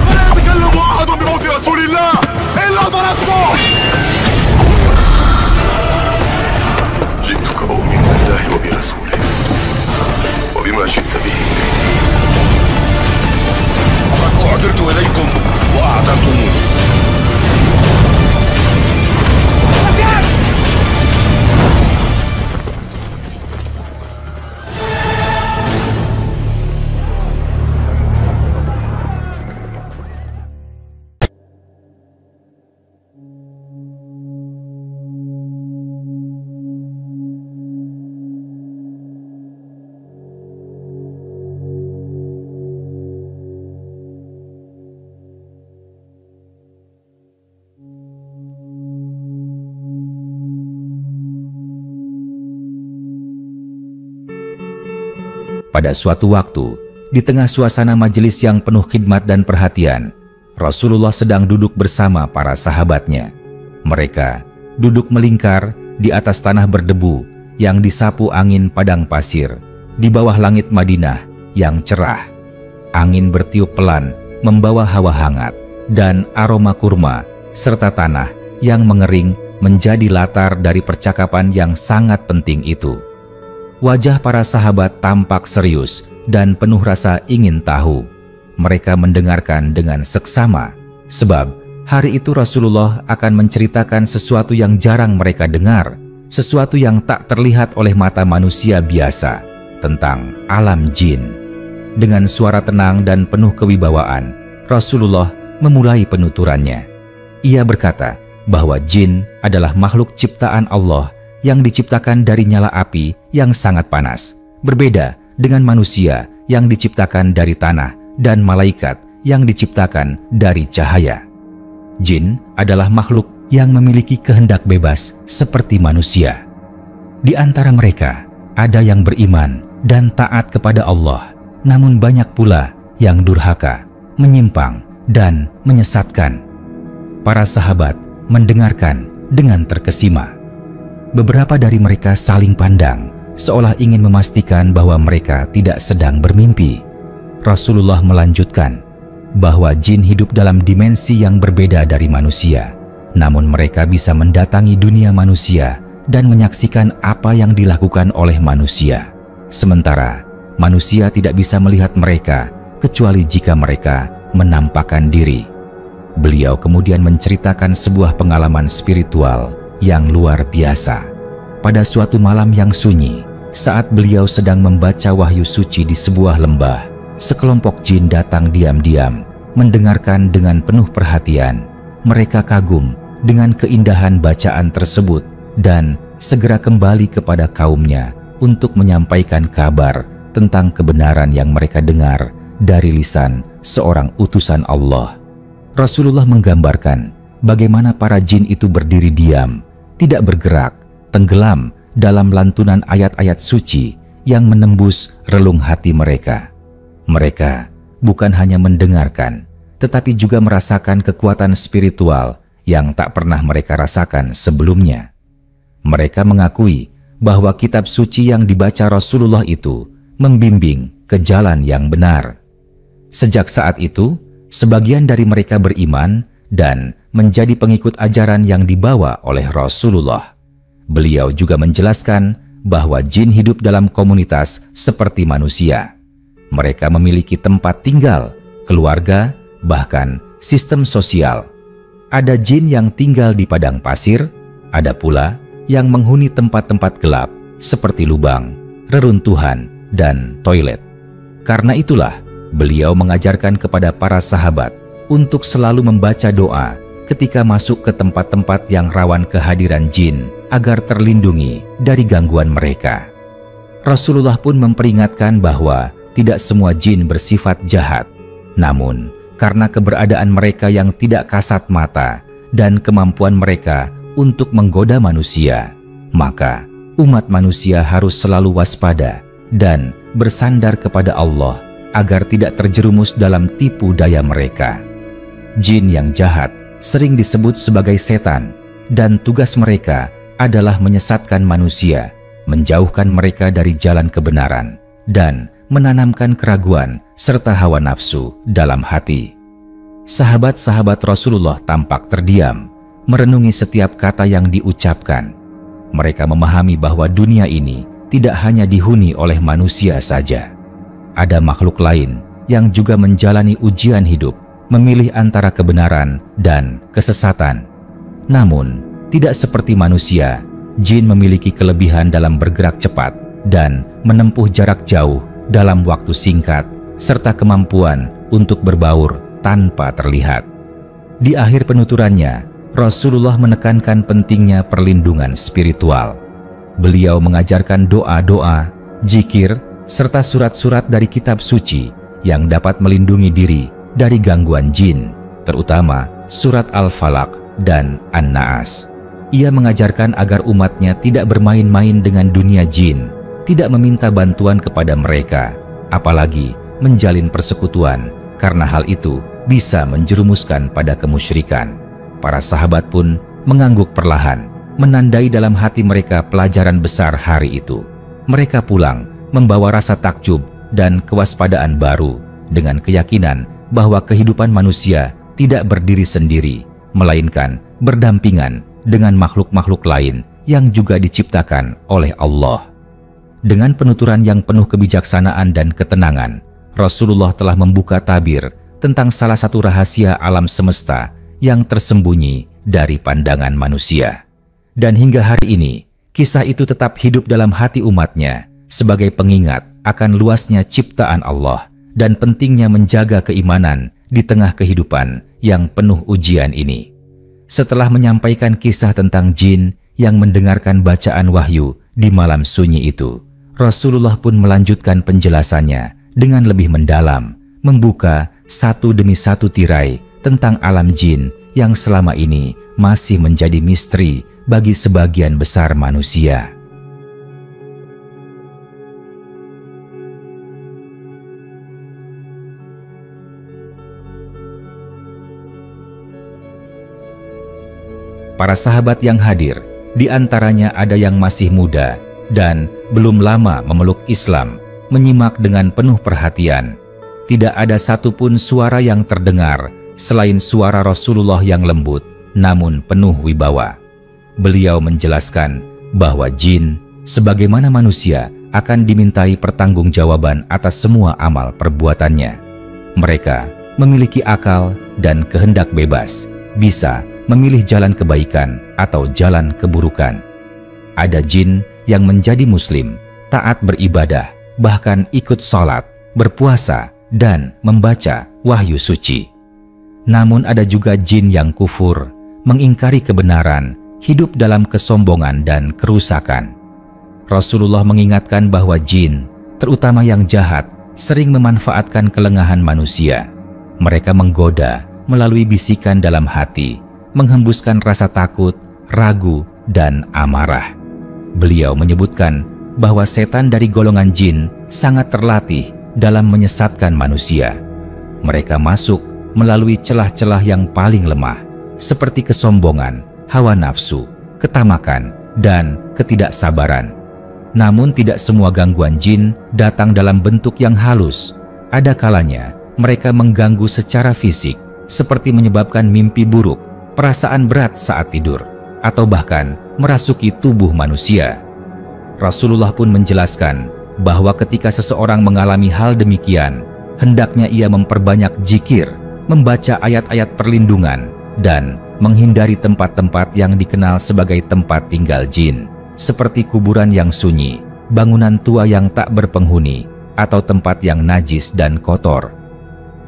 فلا يتكلم أحد بموت رسول الله إلا ضربته. جئتك أؤمن بالله وبرسوله وبما شئت به فقد أعذرت إليكم وأعذرتموني. Pada suatu waktu, di tengah suasana majelis yang penuh khidmat dan perhatian, Rasulullah sedang duduk bersama para sahabatnya. Mereka duduk melingkar di atas tanah berdebu yang disapu angin padang pasir di bawah langit Madinah yang cerah. Angin bertiup pelan membawa hawa hangat dan aroma kurma serta tanah yang mengering menjadi latar dari percakapan yang sangat penting itu. Wajah para sahabat tampak serius dan penuh rasa ingin tahu. Mereka mendengarkan dengan seksama, sebab hari itu Rasulullah akan menceritakan sesuatu yang jarang mereka dengar, sesuatu yang tak terlihat oleh mata manusia biasa, tentang alam jin. Dengan suara tenang dan penuh kewibawaan, Rasulullah memulai penuturannya. Ia berkata bahwa jin adalah makhluk ciptaan Allah yang diciptakan dari nyala api yang sangat panas, berbeda dengan manusia yang diciptakan dari tanah dan malaikat yang diciptakan dari cahaya. Jin adalah makhluk yang memiliki kehendak bebas seperti manusia. Di antara mereka ada yang beriman dan taat kepada Allah, namun banyak pula yang durhaka, menyimpang, dan menyesatkan. Para sahabat mendengarkan dengan terkesima. Beberapa dari mereka saling pandang, seolah ingin memastikan bahwa mereka tidak sedang bermimpi. Rasulullah melanjutkan bahwa jin hidup dalam dimensi yang berbeda dari manusia, namun mereka bisa mendatangi dunia manusia dan menyaksikan apa yang dilakukan oleh manusia. Sementara manusia tidak bisa melihat mereka kecuali jika mereka menampakkan diri. Beliau kemudian menceritakan sebuah pengalaman spiritual yang luar biasa. Pada suatu malam yang sunyi, saat beliau sedang membaca wahyu suci di sebuah lembah, sekelompok jin datang diam-diam, mendengarkan dengan penuh perhatian. Mereka kagum dengan keindahan bacaan tersebut dan segera kembali kepada kaumnya untuk menyampaikan kabar tentang kebenaran yang mereka dengar dari lisan seorang utusan Allah. Rasulullah menggambarkan bagaimana para jin itu berdiri diam, tidak bergerak, tenggelam dalam lantunan ayat-ayat suci yang menembus relung hati mereka. Mereka bukan hanya mendengarkan, tetapi juga merasakan kekuatan spiritual yang tak pernah mereka rasakan sebelumnya. Mereka mengakui bahwa kitab suci yang dibaca Rasulullah itu membimbing ke jalan yang benar. Sejak saat itu, sebagian dari mereka beriman dan menjadi pengikut ajaran yang dibawa oleh Rasulullah. Beliau juga menjelaskan bahwa jin hidup dalam komunitas seperti manusia. Mereka memiliki tempat tinggal, keluarga, bahkan sistem sosial. Ada jin yang tinggal di padang pasir, ada pula yang menghuni tempat-tempat gelap seperti lubang, reruntuhan, dan toilet. Karena itulah, beliau mengajarkan kepada para sahabat untuk selalu membaca doa ketika masuk ke tempat-tempat yang rawan kehadiran jin agar terlindungi dari gangguan mereka. Rasulullah pun memperingatkan bahwa tidak semua jin bersifat jahat, namun karena keberadaan mereka yang tidak kasat mata dan kemampuan mereka untuk menggoda manusia, maka umat manusia harus selalu waspada dan bersandar kepada Allah agar tidak terjerumus dalam tipu daya mereka. Jin yang jahat sering disebut sebagai setan, dan tugas mereka adalah menyesatkan manusia, menjauhkan mereka dari jalan kebenaran, dan menanamkan keraguan serta hawa nafsu dalam hati. Sahabat-sahabat Rasulullah tampak terdiam, merenungi setiap kata yang diucapkan. Mereka memahami bahwa dunia ini tidak hanya dihuni oleh manusia saja. Ada makhluk lain yang juga menjalani ujian hidup, memilih antara kebenaran dan kesesatan. Namun, tidak seperti manusia, jin memiliki kelebihan dalam bergerak cepat dan menempuh jarak jauh dalam waktu singkat, serta kemampuan untuk berbaur tanpa terlihat. Di akhir penuturannya, Rasulullah menekankan pentingnya perlindungan spiritual. Beliau mengajarkan doa-doa, zikir, serta surat-surat dari kitab suci yang dapat melindungi diri dari gangguan jin, terutama surat Al-Falaq dan An-Naas. Ia mengajarkan agar umatnya tidak bermain-main dengan dunia jin, tidak meminta bantuan kepada mereka, apalagi menjalin persekutuan, karena hal itu bisa menjerumuskan pada kemusyrikan. Para sahabat pun mengangguk perlahan, menandai dalam hati mereka pelajaran besar hari itu. Mereka pulang membawa rasa takjub dan kewaspadaan baru, dengan keyakinan bahwa kehidupan manusia tidak berdiri sendiri, melainkan berdampingan dengan makhluk-makhluk lain yang juga diciptakan oleh Allah. Dengan penuturan yang penuh kebijaksanaan dan ketenangan, Rasulullah telah membuka tabir tentang salah satu rahasia alam semesta yang tersembunyi dari pandangan manusia. Dan hingga hari ini, kisah itu tetap hidup dalam hati umatnya sebagai pengingat akan luasnya ciptaan Allah dan pentingnya menjaga keimanan di tengah kehidupan yang penuh ujian ini. Setelah menyampaikan kisah tentang jin yang mendengarkan bacaan wahyu di malam sunyi itu, Rasulullah pun melanjutkan penjelasannya dengan lebih mendalam, membuka satu demi satu tirai tentang alam jin yang selama ini masih menjadi misteri bagi sebagian besar manusia. Para sahabat yang hadir, di antaranya ada yang masih muda dan belum lama memeluk Islam, menyimak dengan penuh perhatian. Tidak ada satupun suara yang terdengar selain suara Rasulullah yang lembut namun penuh wibawa. Beliau menjelaskan bahwa jin, sebagaimana manusia, akan dimintai pertanggungjawaban atas semua amal perbuatannya. Mereka memiliki akal dan kehendak bebas, bisa memilih jalan kebaikan atau jalan keburukan. Ada jin yang menjadi muslim, taat beribadah, bahkan ikut sholat, berpuasa, dan membaca wahyu suci. Namun ada juga jin yang kufur, mengingkari kebenaran, hidup dalam kesombongan dan kerusakan. Rasulullah mengingatkan bahwa jin, terutama yang jahat, sering memanfaatkan kelengahan manusia. Mereka menggoda melalui bisikan dalam hati, menghembuskan rasa takut, ragu, dan amarah. Beliau menyebutkan bahwa setan dari golongan jin sangat terlatih dalam menyesatkan manusia. Mereka masuk melalui celah-celah yang paling lemah, seperti kesombongan, hawa nafsu, ketamakan, dan ketidaksabaran. Namun tidak semua gangguan jin datang dalam bentuk yang halus. Ada kalanya mereka mengganggu secara fisik, seperti menyebabkan mimpi buruk, perasaan berat saat tidur, atau bahkan merasuki tubuh manusia. Rasulullah pun menjelaskan bahwa ketika seseorang mengalami hal demikian, hendaknya ia memperbanyak zikir, membaca ayat-ayat perlindungan, dan menghindari tempat-tempat yang dikenal sebagai tempat tinggal jin, seperti kuburan yang sunyi, bangunan tua yang tak berpenghuni, atau tempat yang najis dan kotor.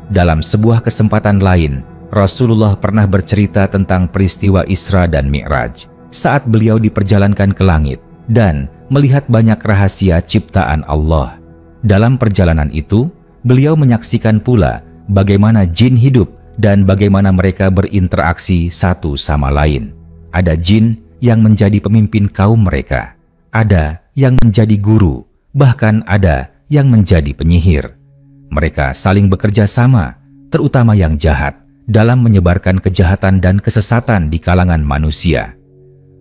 Dalam sebuah kesempatan lain, Rasulullah pernah bercerita tentang peristiwa Isra dan Mi'raj saat beliau diperjalankan ke langit dan melihat banyak rahasia ciptaan Allah. Dalam perjalanan itu, beliau menyaksikan pula bagaimana jin hidup dan bagaimana mereka berinteraksi satu sama lain. Ada jin yang menjadi pemimpin kaum mereka, ada yang menjadi guru, bahkan ada yang menjadi penyihir. Mereka saling bekerja sama, terutama yang jahat, dalam menyebarkan kejahatan dan kesesatan di kalangan manusia.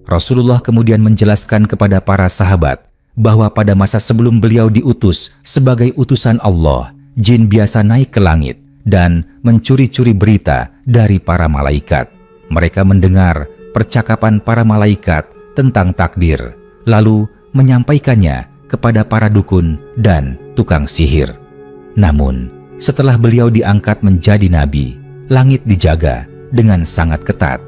Rasulullah kemudian menjelaskan kepada para sahabat bahwa pada masa sebelum beliau diutus sebagai utusan Allah, jin biasa naik ke langit dan mencuri-curi berita dari para malaikat. Mereka mendengar percakapan para malaikat tentang takdir, lalu menyampaikannya kepada para dukun dan tukang sihir. Namun, setelah beliau diangkat menjadi nabi, langit dijaga dengan sangat ketat.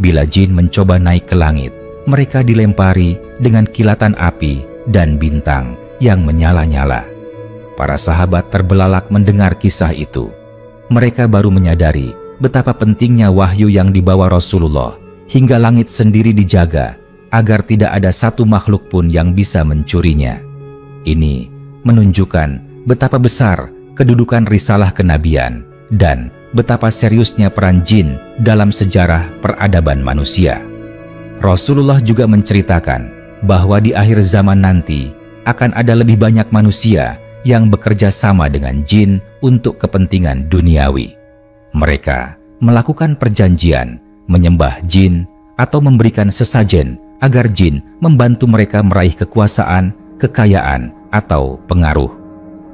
Bila jin mencoba naik ke langit, mereka dilempari dengan kilatan api dan bintang yang menyala-nyala. Para sahabat terbelalak mendengar kisah itu. Mereka baru menyadari betapa pentingnya wahyu yang dibawa Rasulullah, hingga langit sendiri dijaga agar tidak ada satu makhluk pun yang bisa mencurinya. Ini menunjukkan betapa besar kedudukan risalah kenabian dan betapa seriusnya peran jin dalam sejarah peradaban manusia. Rasulullah juga menceritakan bahwa di akhir zaman nanti akan ada lebih banyak manusia yang bekerja sama dengan jin untuk kepentingan duniawi. Mereka melakukan perjanjian, menyembah jin, atau memberikan sesajen agar jin membantu mereka meraih kekuasaan, kekayaan, atau pengaruh.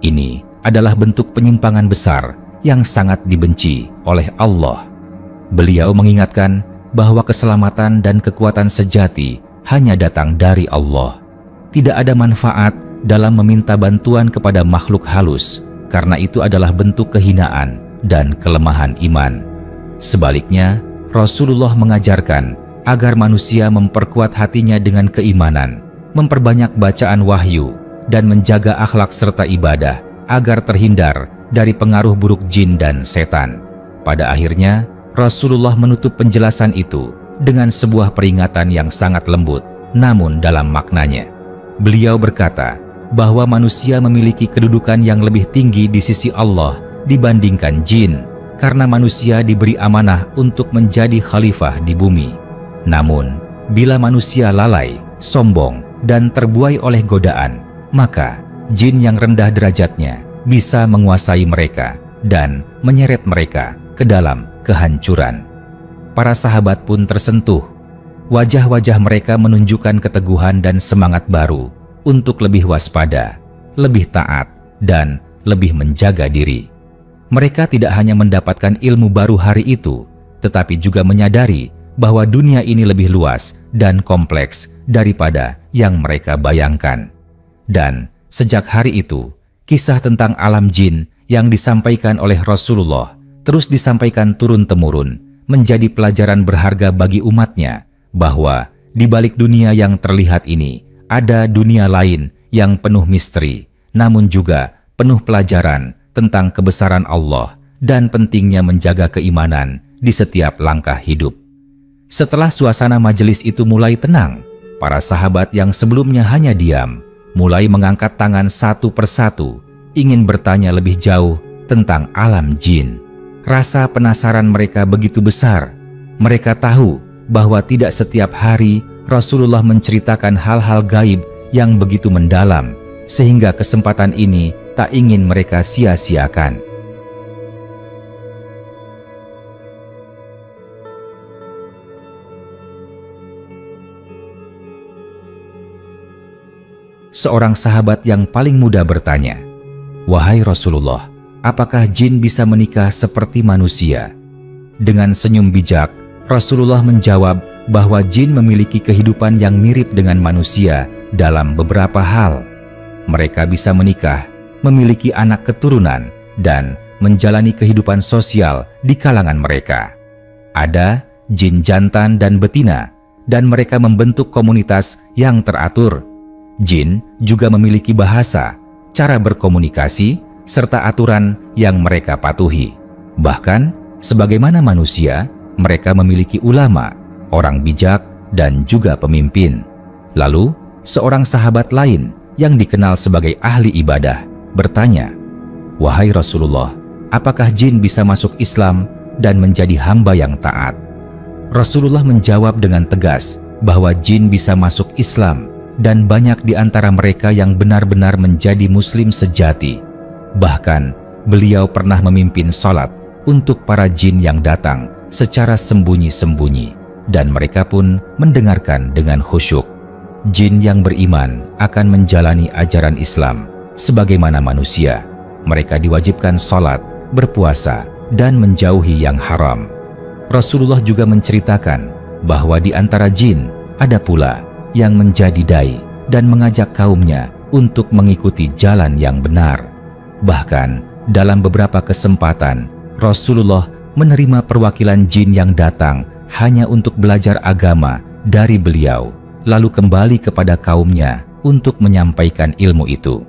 Ini adalah bentuk penyimpangan besar yang sangat dibenci oleh Allah. Beliau mengingatkan bahwa keselamatan dan kekuatan sejati hanya datang dari Allah. Tidak ada manfaat dalam meminta bantuan kepada makhluk halus, karena itu adalah bentuk kehinaan dan kelemahan iman. Sebaliknya, Rasulullah mengajarkan agar manusia memperkuat hatinya dengan keimanan, memperbanyak bacaan wahyu, dan menjaga akhlak serta ibadah agar terhindar dari pengaruh buruk jin dan setan. Pada akhirnya, Rasulullah menutup penjelasan itu dengan sebuah peringatan yang sangat lembut, namun dalam maknanya. Beliau berkata bahwa manusia memiliki kedudukan yang lebih tinggi di sisi Allah dibandingkan jin, karena manusia diberi amanah untuk menjadi khalifah di bumi. Namun, bila manusia lalai, sombong, dan terbuai oleh godaan, maka jin yang rendah derajatnya bisa menguasai mereka dan menyeret mereka ke dalam kehancuran. Para sahabat pun tersentuh. Wajah-wajah mereka menunjukkan keteguhan dan semangat baru untuk lebih waspada, lebih taat, dan lebih menjaga diri. Mereka tidak hanya mendapatkan ilmu baru hari itu, tetapi juga menyadari bahwa dunia ini lebih luas dan kompleks daripada yang mereka bayangkan. Dan sejak hari itu, kisah tentang alam jin yang disampaikan oleh Rasulullah terus disampaikan turun-temurun, menjadi pelajaran berharga bagi umatnya bahwa di balik dunia yang terlihat ini ada dunia lain yang penuh misteri, namun juga penuh pelajaran tentang kebesaran Allah dan pentingnya menjaga keimanan di setiap langkah hidup. Setelah suasana majelis itu mulai tenang, para sahabat yang sebelumnya hanya diam mulai mengangkat tangan satu persatu, ingin bertanya lebih jauh tentang alam jin. Rasa penasaran mereka begitu besar. Mereka tahu bahwa tidak setiap hari Rasulullah menceritakan hal-hal gaib yang begitu mendalam, sehingga kesempatan ini tak ingin mereka sia-siakan. Seorang sahabat yang paling muda bertanya, "Wahai Rasulullah, apakah jin bisa menikah seperti manusia?" Dengan senyum bijak, Rasulullah menjawab bahwa jin memiliki kehidupan yang mirip dengan manusia dalam beberapa hal. Mereka bisa menikah, memiliki anak keturunan, dan menjalani kehidupan sosial di kalangan mereka. Ada jin jantan dan betina, dan mereka membentuk komunitas yang teratur. Jin juga memiliki bahasa, cara berkomunikasi, serta aturan yang mereka patuhi. Bahkan, sebagaimana manusia, mereka memiliki ulama, orang bijak, dan juga pemimpin. Lalu, seorang sahabat lain yang dikenal sebagai ahli ibadah bertanya, "Wahai Rasulullah, apakah jin bisa masuk Islam dan menjadi hamba yang taat?" Rasulullah menjawab dengan tegas bahwa jin bisa masuk Islam, dan banyak di antara mereka yang benar-benar menjadi muslim sejati. Bahkan, beliau pernah memimpin salat untuk para jin yang datang secara sembunyi-sembunyi, dan mereka pun mendengarkan dengan khusyuk. jin yang beriman akan menjalani ajaran Islam sebagaimana manusia. Mereka diwajibkan sholat, berpuasa, dan menjauhi yang haram. Rasulullah juga menceritakan bahwa di antara jin ada pula yang menjadi dai dan mengajak kaumnya untuk mengikuti jalan yang benar. Bahkan dalam beberapa kesempatan, Rasulullah menerima perwakilan jin yang datang hanya untuk belajar agama dari beliau, lalu kembali kepada kaumnya untuk menyampaikan ilmu itu.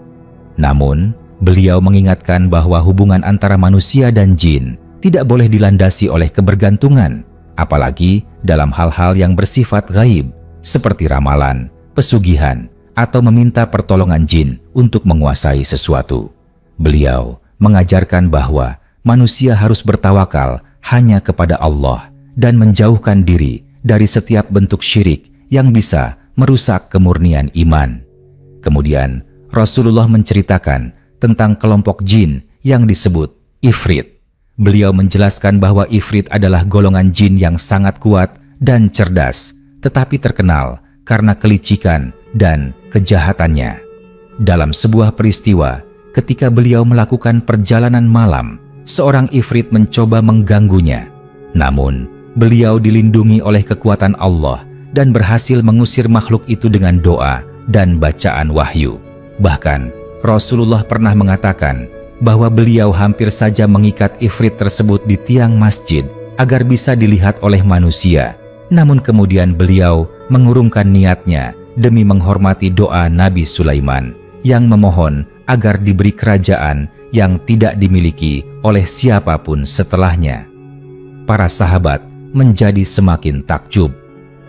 Namun, beliau mengingatkan bahwa hubungan antara manusia dan jin tidak boleh dilandasi oleh kebergantungan, apalagi dalam hal-hal yang bersifat gaib, seperti ramalan, pesugihan, atau meminta pertolongan jin untuk menguasai sesuatu. Beliau mengajarkan bahwa manusia harus bertawakal hanya kepada Allah dan menjauhkan diri dari setiap bentuk syirik yang bisa merusak kemurnian iman. Kemudian, Rasulullah menceritakan tentang kelompok jin yang disebut Ifrit. Beliau menjelaskan bahwa Ifrit adalah golongan jin yang sangat kuat dan cerdas, tetapi terkenal karena kelicikan dan kejahatannya. Dalam sebuah peristiwa, ketika beliau melakukan perjalanan malam, seorang Ifrit mencoba mengganggunya. Namun, beliau dilindungi oleh kekuatan Allah dan berhasil mengusir makhluk itu dengan doa dan bacaan wahyu. Bahkan, Rasulullah pernah mengatakan bahwa beliau hampir saja mengikat Ifrit tersebut di tiang masjid agar bisa dilihat oleh manusia. Namun kemudian beliau mengurungkan niatnya demi menghormati doa Nabi Sulaiman yang memohon agar diberi kerajaan yang tidak dimiliki oleh siapapun setelahnya. Para sahabat menjadi semakin takjub.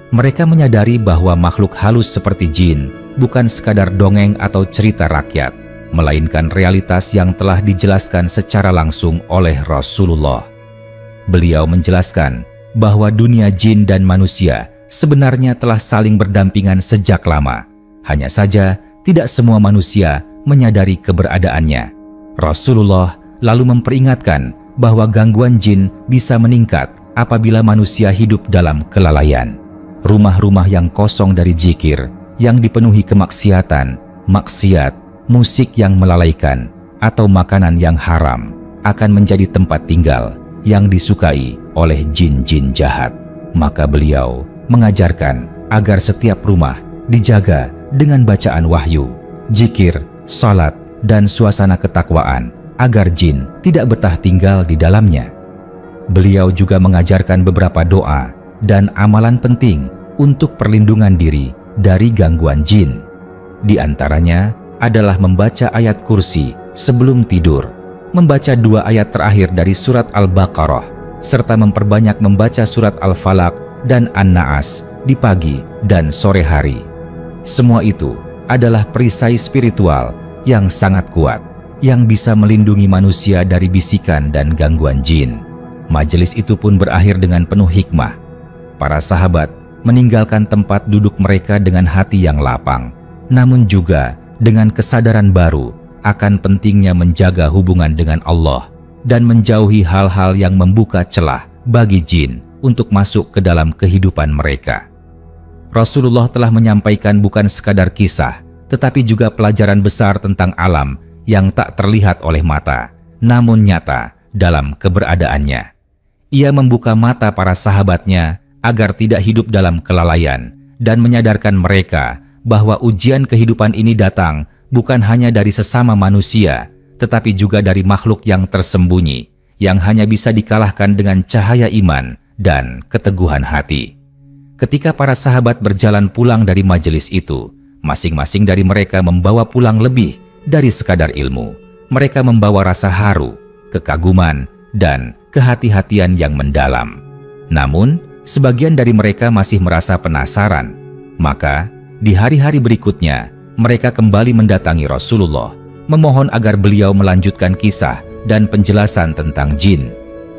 Mereka menyadari bahwa makhluk halus seperti jin bukan sekadar dongeng atau cerita rakyat, melainkan realitas yang telah dijelaskan secara langsung oleh Rasulullah. Beliau menjelaskan bahwa dunia jin dan manusia sebenarnya telah saling berdampingan sejak lama. Hanya saja tidak semua manusia menyadari keberadaannya. Rasulullah lalu memperingatkan bahwa gangguan jin bisa meningkat apabila manusia hidup dalam kelalaian. Rumah-rumah yang kosong dari zikir, yang dipenuhi kemaksiatan, maksiat, musik yang melalaikan, atau makanan yang haram akan menjadi tempat tinggal yang disukai oleh jin-jin jahat. Maka beliau mengajarkan agar setiap rumah dijaga dengan bacaan wahyu, zikir, salat, dan suasana ketakwaan agar jin tidak betah tinggal di dalamnya. Beliau juga mengajarkan beberapa doa dan amalan penting untuk perlindungan diri dari gangguan jin. Di antaranya adalah membaca ayat kursi sebelum tidur, membaca 2 ayat terakhir dari surat Al-Baqarah, serta memperbanyak membaca surat Al-Falaq dan An-Naas di pagi dan sore hari. Semua itu adalah perisai spiritual yang sangat kuat yang bisa melindungi manusia dari bisikan dan gangguan jin. Majelis itu pun berakhir dengan penuh hikmah. Para sahabat meninggalkan tempat duduk mereka dengan hati yang lapang, namun juga dengan kesadaran baru akan pentingnya menjaga hubungan dengan Allah dan menjauhi hal-hal yang membuka celah bagi jin untuk masuk ke dalam kehidupan mereka. Rasulullah telah menyampaikan bukan sekadar kisah, tetapi juga pelajaran besar tentang alam yang tak terlihat oleh mata, namun nyata dalam keberadaannya. Ia membuka mata para sahabatnya agar tidak hidup dalam kelalaian dan menyadarkan mereka bahwa ujian kehidupan ini datang bukan hanya dari sesama manusia, tetapi juga dari makhluk yang tersembunyi, yang hanya bisa dikalahkan dengan cahaya iman dan keteguhan hati. Ketika para sahabat berjalan pulang dari majelis itu, masing-masing dari mereka membawa pulang lebih dari sekadar ilmu. Mereka membawa rasa haru, kekaguman, dan kehati-hatian yang mendalam. Namun, sebagian dari mereka masih merasa penasaran. Maka, di hari-hari berikutnya, mereka kembali mendatangi Rasulullah, memohon agar beliau melanjutkan kisah dan penjelasan tentang jin.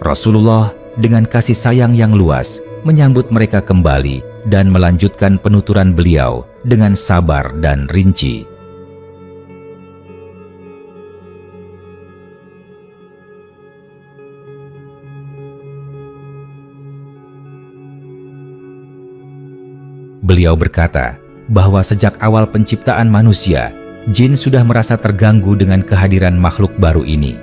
Rasulullah dengan kasih sayang yang luas menyambut mereka kembali dan melanjutkan penuturan beliau dengan sabar dan rinci. Beliau berkata bahwa sejak awal penciptaan manusia, jin sudah merasa terganggu dengan kehadiran makhluk baru ini.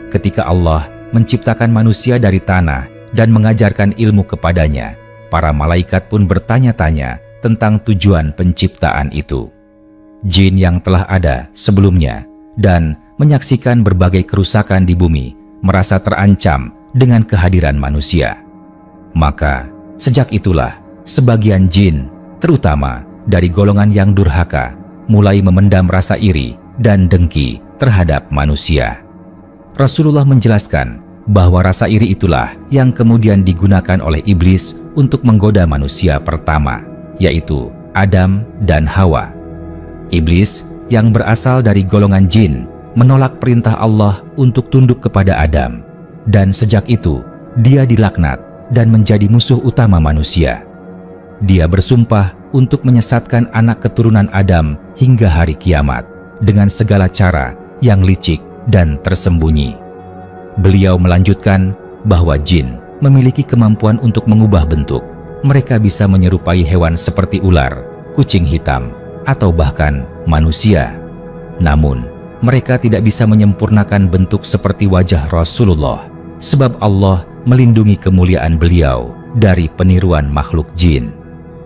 Ketika Allah menciptakan manusia dari tanah dan mengajarkan ilmu kepadanya, para malaikat pun bertanya-tanya tentang tujuan penciptaan itu. Jin yang telah ada sebelumnya dan menyaksikan berbagai kerusakan di bumi merasa terancam dengan kehadiran manusia. Maka sejak itulah sebagian jin, terutama dari golongan yang durhaka, mulai memendam rasa iri dan dengki terhadap manusia. Rasulullah menjelaskan bahwa rasa iri itulah yang kemudian digunakan oleh iblis untuk menggoda manusia pertama, yaitu Adam dan Hawa. Iblis yang berasal dari golongan jin menolak perintah Allah untuk tunduk kepada Adam, dan sejak itu dia dilaknat dan menjadi musuh utama manusia. Dia bersumpah untuk menyesatkan anak keturunan Adam hingga hari kiamat dengan segala cara yang licik dan tersembunyi. Beliau melanjutkan bahwa jin memiliki kemampuan untuk mengubah bentuk. Mereka bisa menyerupai hewan seperti ular, kucing hitam, atau bahkan manusia. Namun, mereka tidak bisa menyempurnakan bentuk seperti wajah Rasulullah, sebab Allah melindungi kemuliaan beliau dari peniruan makhluk jin.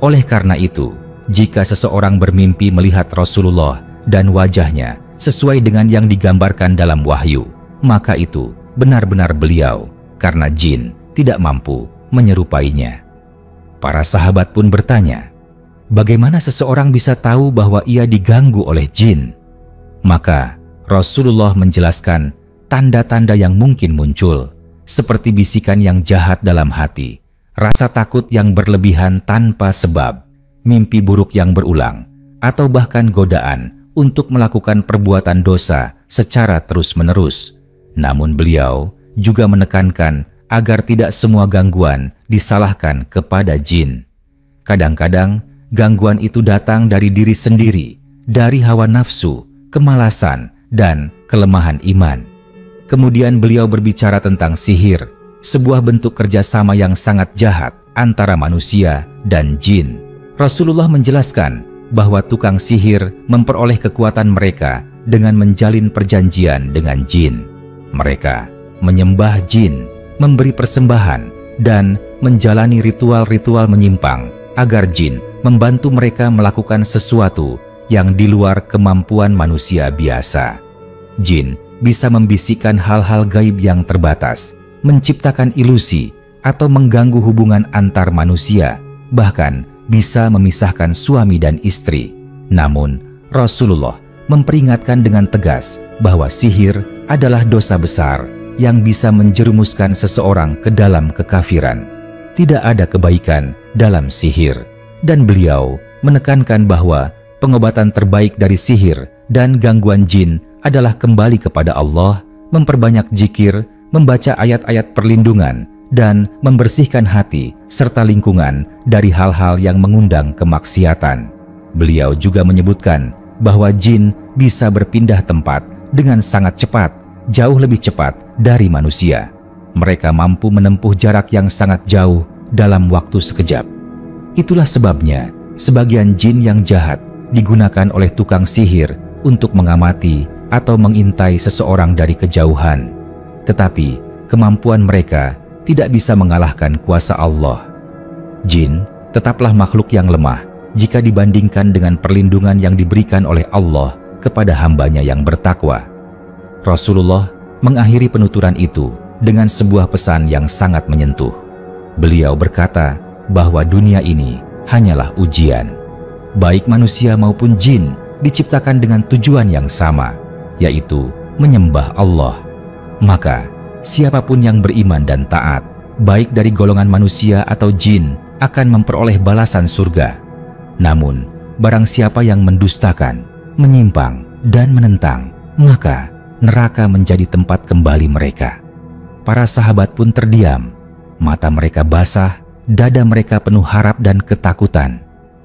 Oleh karena itu, jika seseorang bermimpi melihat Rasulullah dan wajahnya sesuai dengan yang digambarkan dalam wahyu, maka itu benar-benar beliau, karena jin tidak mampu menyerupainya. Para sahabat pun bertanya, bagaimana seseorang bisa tahu bahwa ia diganggu oleh jin? Maka Rasulullah menjelaskan tanda-tanda yang mungkin muncul, seperti bisikan yang jahat dalam hati, rasa takut yang berlebihan tanpa sebab, mimpi buruk yang berulang, atau bahkan godaan untuk melakukan perbuatan dosa secara terus-menerus. Namun beliau juga menekankan agar tidak semua gangguan disalahkan kepada jin. Kadang-kadang gangguan itu datang dari diri sendiri, dari hawa nafsu, kemalasan, dan kelemahan iman. Kemudian beliau berbicara tentang sihir, sebuah bentuk kerjasama yang sangat jahat antara manusia dan jin. Rasulullah menjelaskan bahwa tukang sihir memperoleh kekuatan mereka dengan menjalin perjanjian dengan jin. Mereka menyembah jin, memberi persembahan, dan menjalani ritual-ritual menyimpang agar jin membantu mereka melakukan sesuatu yang di luar kemampuan manusia biasa. Jin bisa membisikkan hal-hal gaib yang terbatas, menciptakan ilusi, atau mengganggu hubungan antar manusia, bahkan bisa memisahkan suami dan istri. Namun, Rasulullah memperingatkan dengan tegas bahwa sihir adalah dosa besar yang bisa menjerumuskan seseorang ke dalam kekafiran. Tidak ada kebaikan dalam sihir, dan beliau menekankan bahwa pengobatan terbaik dari sihir dan gangguan jin adalah kembali kepada Allah, memperbanyak zikir, membaca ayat-ayat perlindungan, dan membersihkan hati serta lingkungan dari hal-hal yang mengundang kemaksiatan. Beliau juga menyebutkan bahwa jin bisa berpindah tempat dengan sangat cepat, jauh lebih cepat dari manusia. Mereka mampu menempuh jarak yang sangat jauh dalam waktu sekejap. Itulah sebabnya sebagian jin yang jahat digunakan oleh tukang sihir untuk mengamati atau mengintai seseorang dari kejauhan. Tetapi kemampuan mereka tidak bisa mengalahkan kuasa Allah. Jin tetaplah makhluk yang lemah jika dibandingkan dengan perlindungan yang diberikan oleh Allah kepada hambanya yang bertakwa. Rasulullah mengakhiri penuturan itu dengan sebuah pesan yang sangat menyentuh. Beliau berkata bahwa dunia ini hanyalah ujian. Baik manusia maupun jin diciptakan dengan tujuan yang sama, yaitu menyembah Allah. Maka, siapapun yang beriman dan taat, baik dari golongan manusia atau jin, akan memperoleh balasan surga. Namun, barang siapa yang mendustakan, menyimpang, dan menentang, maka neraka menjadi tempat kembali mereka. Para sahabat pun terdiam, mata mereka basah, dada mereka penuh harap dan ketakutan.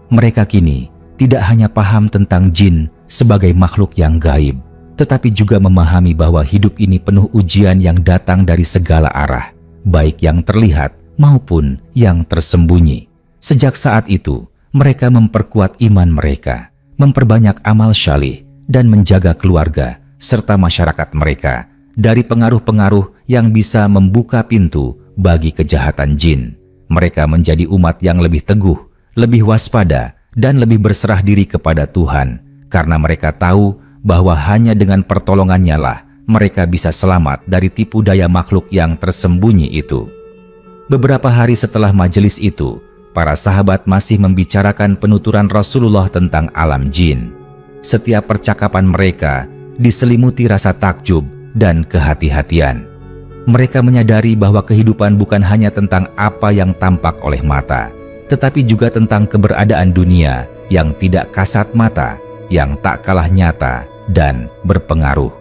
Mereka kini tidak hanya paham tentang jin sebagai makhluk yang gaib, tetapi juga memahami bahwa hidup ini penuh ujian yang datang dari segala arah, baik yang terlihat maupun yang tersembunyi. Sejak saat itu, mereka memperkuat iman mereka, memperbanyak amal syalih, dan menjaga keluarga serta masyarakat mereka dari pengaruh-pengaruh yang bisa membuka pintu bagi kejahatan jin. Mereka menjadi umat yang lebih teguh, lebih waspada, dan lebih berserah diri kepada Tuhan, karena mereka tahu bahwa hanya dengan pertolongannya lah mereka bisa selamat dari tipu daya makhluk yang tersembunyi itu. Beberapa hari setelah majelis itu, para sahabat masih membicarakan penuturan Rasulullah tentang alam jin. Setiap percakapan mereka diselimuti rasa takjub dan kehati-hatian. Mereka menyadari bahwa kehidupan bukan hanya tentang apa yang tampak oleh mata, tetapi juga tentang keberadaan dunia yang tidak kasat mata, yang tak kalah nyata dan berpengaruh.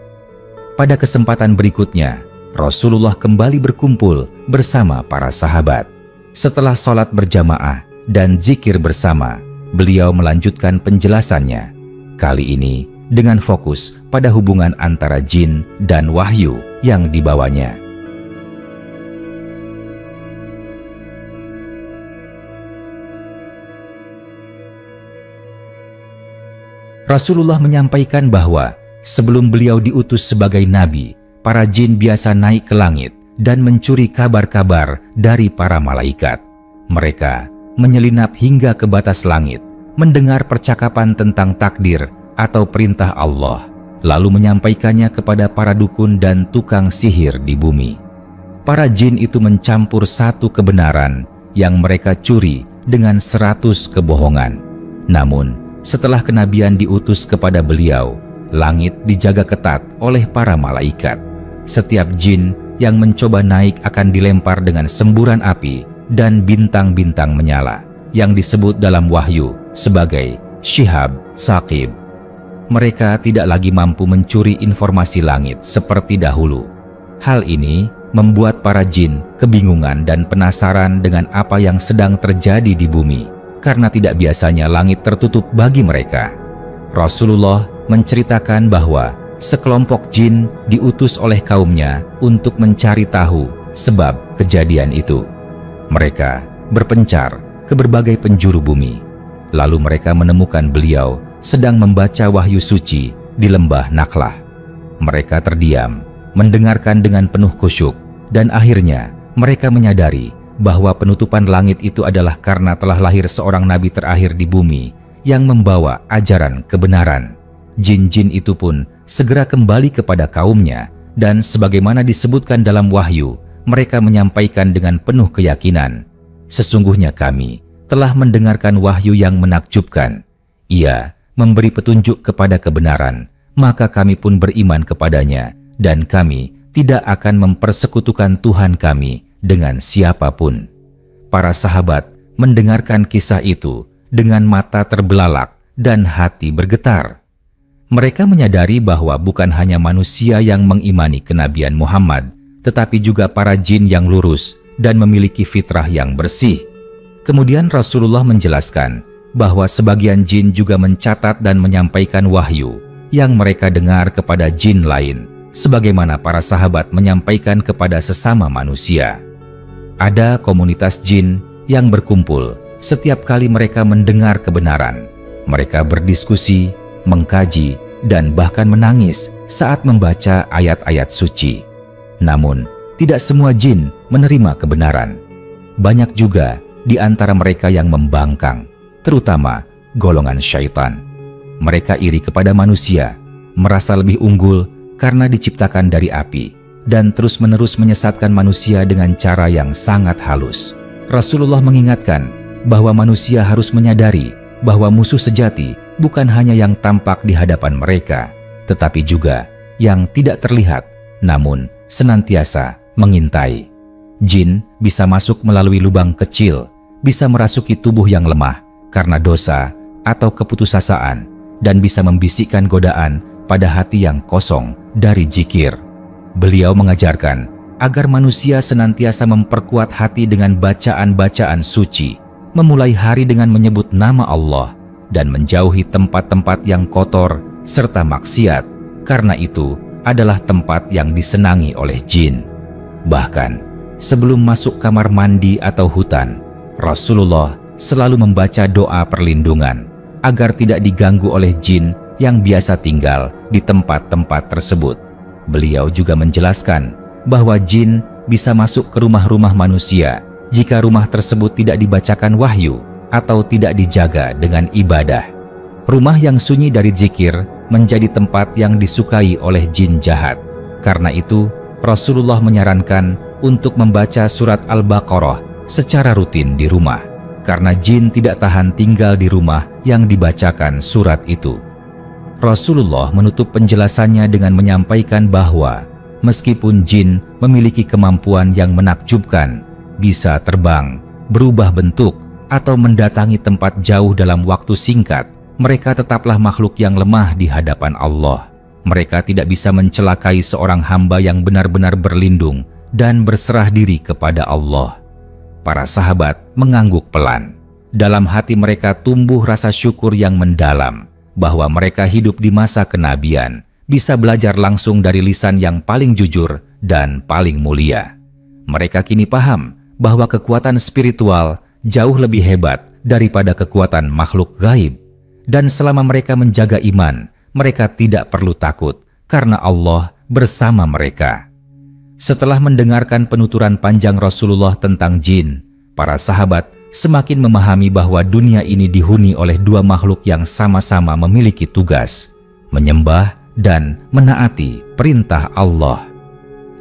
Pada kesempatan berikutnya, Rasulullah kembali berkumpul bersama para sahabat. Setelah sholat berjamaah dan zikir bersama, beliau melanjutkan penjelasannya. Kali ini dengan fokus pada hubungan antara jin dan wahyu yang dibawanya. Rasulullah menyampaikan bahwa sebelum beliau diutus sebagai nabi, para jin biasa naik ke langit dan mencuri kabar-kabar dari para malaikat. Mereka menyelinap hingga ke batas langit, mendengar percakapan tentang takdir atau perintah Allah, lalu menyampaikannya kepada para dukun dan tukang sihir di bumi. Para jin itu mencampur satu kebenaran yang mereka curi dengan 100 kebohongan. Namun, setelah kenabian diutus kepada beliau, langit dijaga ketat oleh para malaikat. Setiap jin yang mencoba naik akan dilempar dengan semburan api dan bintang-bintang menyala, yang disebut dalam wahyu sebagai Syihab Saqib. Mereka tidak lagi mampu mencuri informasi langit seperti dahulu. Hal ini membuat para jin kebingungan dan penasaran dengan apa yang sedang terjadi di bumi, karena tidak biasanya langit tertutup bagi mereka. Rasulullah menceritakan bahwa sekelompok jin diutus oleh kaumnya untuk mencari tahu sebab kejadian itu. Mereka berpencar ke berbagai penjuru bumi. Lalu mereka menemukan beliau sedang membaca wahyu suci di lembah Naklah. Mereka terdiam, mendengarkan dengan penuh khusyuk, dan akhirnya mereka menyadari bahwa penutupan langit itu adalah karena telah lahir seorang nabi terakhir di bumi yang membawa ajaran kebenaran. Jin-jin itu pun segera kembali kepada kaumnya, dan sebagaimana disebutkan dalam wahyu, mereka menyampaikan dengan penuh keyakinan, "Sesungguhnya kami telah mendengarkan wahyu yang menakjubkan. Ia memberi petunjuk kepada kebenaran, maka kami pun beriman kepadanya, dan kami tidak akan mempersekutukan Tuhan kami dengan siapapun." Para sahabat mendengarkan kisah itu dengan mata terbelalak dan hati bergetar. Mereka menyadari bahwa bukan hanya manusia yang mengimani kenabian Muhammad, tetapi juga para jin yang lurus dan memiliki fitrah yang bersih. Kemudian Rasulullah menjelaskan bahwa sebagian jin juga mencatat dan menyampaikan wahyu yang mereka dengar kepada jin lain, sebagaimana para sahabat menyampaikan kepada sesama manusia. Ada komunitas jin yang berkumpul setiap kali mereka mendengar kebenaran. Mereka berdiskusi, mengkaji, dan bahkan menangis saat membaca ayat-ayat suci. Namun, tidak semua jin menerima kebenaran. Banyak juga di antara mereka yang membangkang, terutama golongan syaitan. Mereka iri kepada manusia, merasa lebih unggul karena diciptakan dari api, dan terus-menerus menyesatkan manusia dengan cara yang sangat halus. Rasulullah mengingatkan bahwa manusia harus menyadari bahwa musuh sejati bukan hanya yang tampak di hadapan mereka, tetapi juga yang tidak terlihat, namun senantiasa mengintai. Jin bisa masuk melalui lubang kecil, bisa merasuki tubuh yang lemah karena dosa atau keputusasaan, dan bisa membisikkan godaan pada hati yang kosong dari zikir. Beliau mengajarkan agar manusia senantiasa memperkuat hati dengan bacaan-bacaan suci, memulai hari dengan menyebut nama Allah, dan menjauhi tempat-tempat yang kotor serta maksiat, karena itu adalah tempat yang disenangi oleh jin. Bahkan, sebelum masuk kamar mandi atau hutan, Rasulullah selalu membaca doa perlindungan agar tidak diganggu oleh jin yang biasa tinggal di tempat-tempat tersebut. Beliau juga menjelaskan bahwa jin bisa masuk ke rumah-rumah manusia jika rumah tersebut tidak dibacakan wahyu atau tidak dijaga dengan ibadah. Rumah yang sunyi dari zikir menjadi tempat yang disukai oleh jin jahat. Karena itu, Rasulullah menyarankan untuk membaca surat Al-Baqarah secara rutin di rumah, karena jin tidak tahan tinggal di rumah yang dibacakan surat itu. Rasulullah menutup penjelasannya dengan menyampaikan bahwa meskipun jin memiliki kemampuan yang menakjubkan, bisa terbang, berubah bentuk, atau mendatangi tempat jauh dalam waktu singkat, mereka tetaplah makhluk yang lemah di hadapan Allah. Mereka tidak bisa mencelakai seorang hamba yang benar-benar berlindung dan berserah diri kepada Allah. Para sahabat mengangguk pelan. Dalam hati mereka tumbuh rasa syukur yang mendalam bahwa mereka hidup di masa kenabian, bisa belajar langsung dari lisan yang paling jujur dan paling mulia. Mereka kini paham bahwa kekuatan spiritual jauh lebih hebat daripada kekuatan makhluk gaib. Dan selama mereka menjaga iman, mereka tidak perlu takut karena Allah bersama mereka. Setelah mendengarkan penuturan panjang Rasulullah tentang jin, para sahabat semakin memahami bahwa dunia ini dihuni oleh dua makhluk yang sama-sama memiliki tugas, menyembah dan menaati perintah Allah.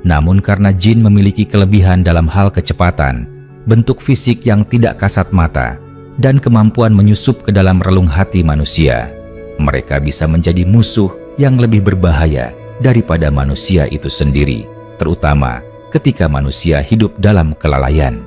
Namun karena jin memiliki kelebihan dalam hal kecepatan, bentuk fisik yang tidak kasat mata, dan kemampuan menyusup ke dalam relung hati manusia, mereka bisa menjadi musuh yang lebih berbahaya daripada manusia itu sendiri, terutama ketika manusia hidup dalam kelalaian.